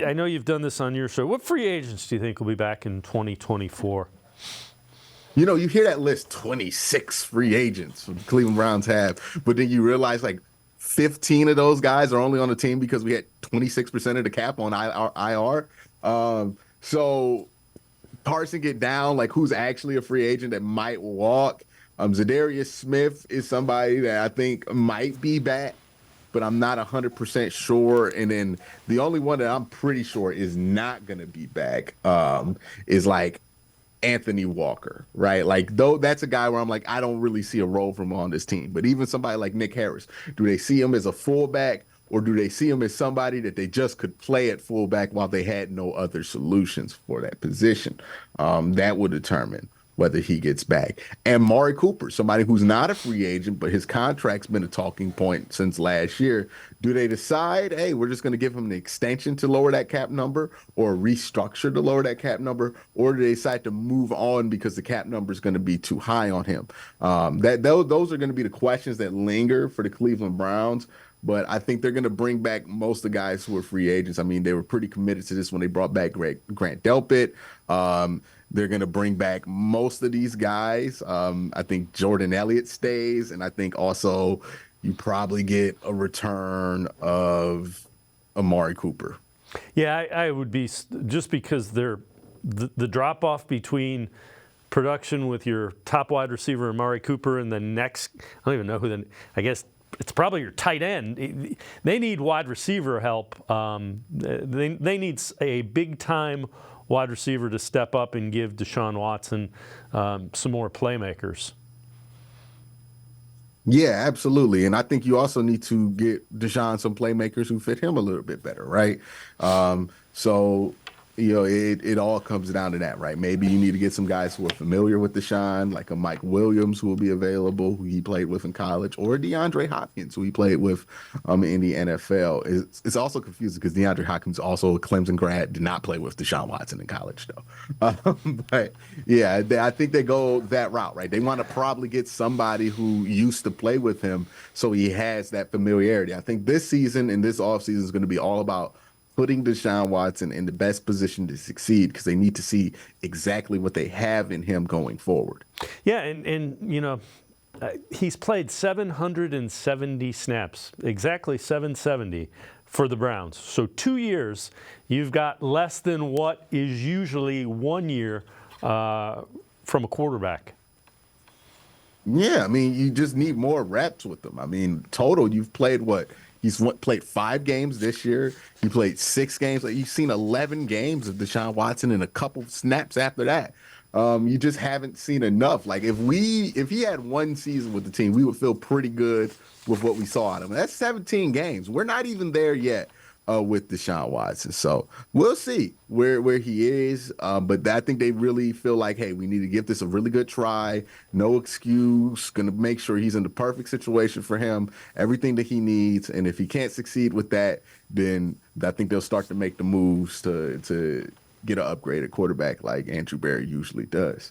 I know you've done this on your show. What free agents do you think will be back in 2024? You hear that list, 26 free agents the Cleveland Browns have, but then you realize like 15 of those guys are only on the team because we had 26% of the cap on IR. So Carson get down, like who's actually a free agent that might walk. Za'Darius Smith is somebody that I think might be back, but I'm not 100% sure. And then the only one that I'm pretty sure is not going to be back is like Anthony Walker, right? Like, though that's a guy where I'm like, I don't really see a role for him on this team. But even somebody like Nick Harris, do they see him as a fullback or do they see him as somebody that they just could play at fullback while they had no other solutions for that position? That will determine whether he gets back. And Mari Cooper, somebody who's not a free agent, but his contract's been a talking point since last year. Do they decide, hey, we're just going to give him the extension to lower that cap number or restructure to lower that cap number? Or do they decide to move on because the cap number is going to be too high on him? Those are going to be the questions that linger for the Cleveland Browns. But I think they're going to bring back most of the guys who are free agents. I mean, they were pretty committed to this when they brought back Grant Delpit. They're going to bring back most of these guys. I think Jordan Elliott stays, and I think also you probably get a return of Amari Cooper. Yeah, I would be, just because the drop off between production with your top wide receiver Amari Cooper and the next, I don't even know who I guess it's probably your tight end. They need wide receiver help. They need a big time wide receiver to step up and give Deshaun Watson some more playmakers. Yeah, absolutely. And I think you also need to get Deshaun some playmakers who fit him a little bit better, right? So it all comes down to that, right? Maybe you need to get some guys who are familiar with Deshaun, like a Mike Williams who will be available, who he played with in college, or DeAndre Hopkins, who he played with in the NFL. It's also confusing because DeAndre Hopkins, also a Clemson grad, did not play with Deshaun Watson in college, though. But yeah, I think they go that route, right? They want to probably get somebody who used to play with him so he has that familiarity. I think this season and this offseason is going to be all about putting Deshaun Watson in the best position to succeed because they need to see exactly what they have in him going forward. Yeah, and he's played 770 snaps, exactly 770 for the Browns. So 2 years, you've got less than what is usually 1 year from a quarterback. Yeah, I mean, you just need more reps with them. I mean, total, you've played what? He's played 5 games this year. He played 6 games. Like, you've seen 11 games of Deshaun Watson and a couple snaps after that. You just haven't seen enough. Like if he had 1 season with the team, we would feel pretty good with what we saw out of him. That's 17 games. We're not even there yet with Deshaun Watson. So we'll see where he is. But I think they really feel like, hey, we need to give this a really good try. No excuse. Going to make sure he's in the perfect situation for him, everything that he needs. And if he can't succeed with that, then I think they'll start to make the moves to get an upgraded quarterback like Andrew Berry usually does.